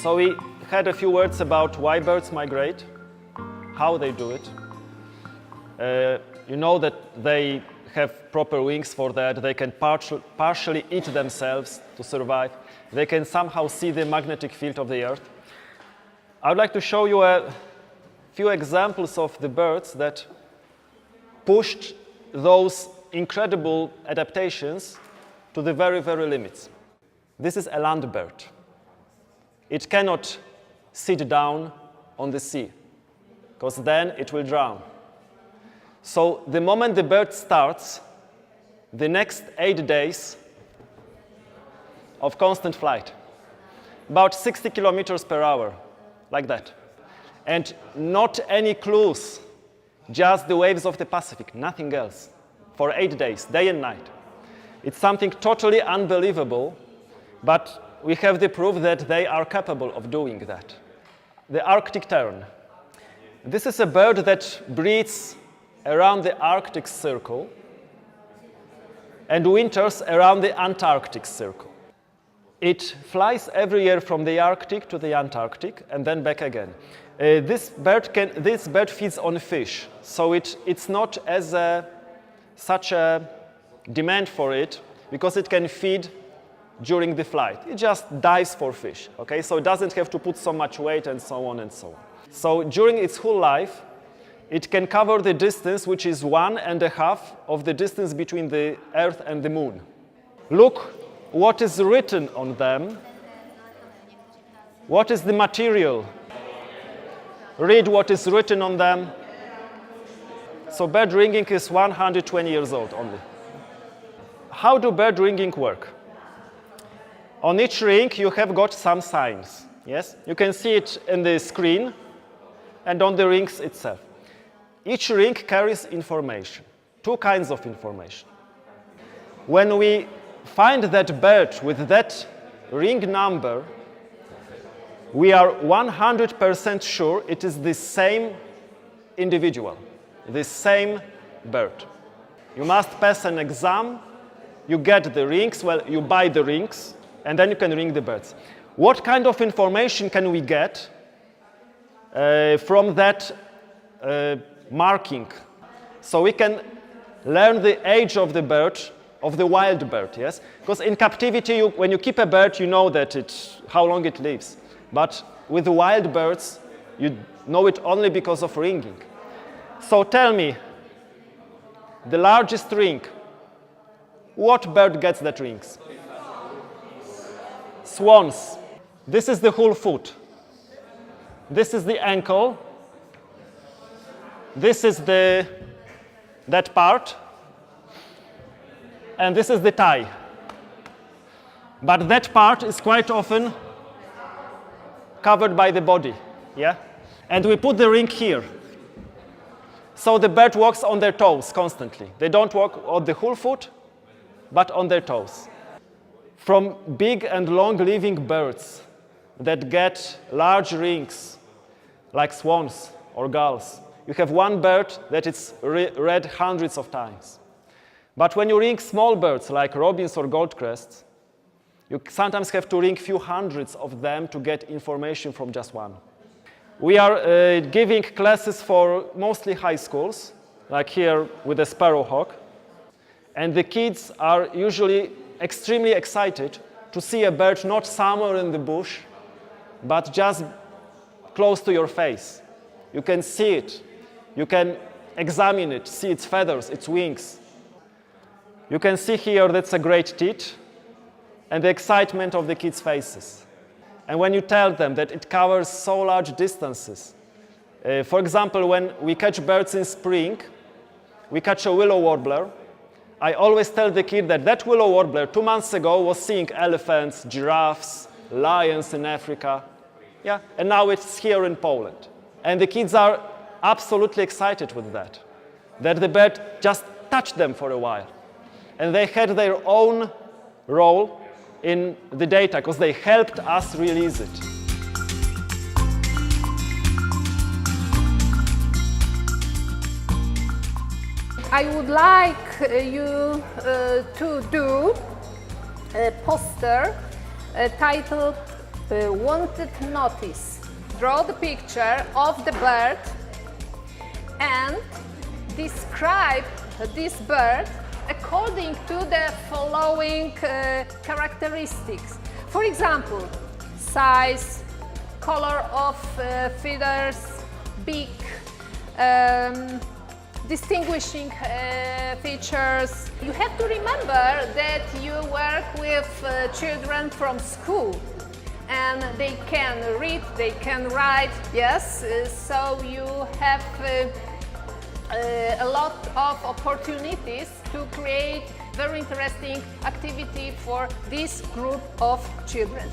So we had a few words about why birds migrate, how they do it. You know that they have proper wings for that. They can partially eat themselves to survive. They can somehow see the magnetic field of the Earth. I would like to show you a few examples of the birds that pushed those incredible adaptations to the very, very limits. This is a land bird. It cannot sit down on the sea, because then it will drown. So the moment the bird starts, the next 8 days of constant flight, about 60 kilometers per hour, like that. And not any clues, just the waves of the Pacific, nothing else, for 8 days, day and night. It's something totally unbelievable, but we have the proof that they are capable of doing that. The Arctic tern. This is a bird that breeds around the Arctic Circle and winters around the Antarctic Circle. It flies every year from the Arctic to the Antarctic and then back again. This bird feeds on fish, so it's not as such a demand for it, because it can feed during the flight. It just dives for fish, okay? So it doesn't have to put so much weight and so on and so on. So during its whole life, it can cover the distance, which is 1.5 of the distance between the Earth and the Moon. Look what is written on them. What is the material? Read what is written on them. So bird ringing is 120 years old only. How do bird ringing work? On each ring you have got some signs. Yes? You can see it in the screen and on the rings itself. Each ring carries information, two kinds of information. When we find that bird with that ring number, we are 100% sure it is the same individual, the same bird. You must pass an exam, you get the rings, well, you buy the rings, and then you can ring the birds. What kind of information can we get from that marking? So we can learn the age of the bird, of the wild bird, yes? Because in captivity, when you keep a bird, you know that how long it lives. But with the wild birds, you know it only because of ringing. So tell me, the largest ring, what bird gets that rings? Swans. This is the whole foot. This is the ankle. This is that part. And this is the thigh. But that part is quite often covered by the body. Yeah? And we put the ring here. So the bird walks on their toes constantly. They don't walk on the whole foot, but on their toes. From big and long-living birds that get large rings, like swans or gulls, you have one bird that it's read hundreds of times. But when you ring small birds like robins or goldcrests, you sometimes have to ring a few hundreds of them to get information from just one. We are giving classes for mostly high schools, like here with the sparrowhawk. And the kids are usually extremely excited to see a bird not somewhere in the bush, but just close to your face. You can see it. You can examine it, see its feathers, its wings. You can see here that's a great tit, and the excitement of the kids' faces. And when you tell them that it covers so large distances, for example, when we catch birds in spring, we catch a willow warbler. I always tell the kid that that willow warbler 2 months ago was seeing elephants, giraffes, lions in Africa. Yeah, and now it's here in Poland. And the kids are absolutely excited with that the bird just touched them for a while. And they had their own role in the data because they helped us release it. I would like you to do a poster titled wanted notice. Draw the picture of the bird and describe this bird according to the following characteristics. For example, size, color of feathers, beak, distinguishing features. You have to remember that you work with children from school and they can read, they can write, yes, so you have a lot of opportunities to create very interesting activity for this group of children.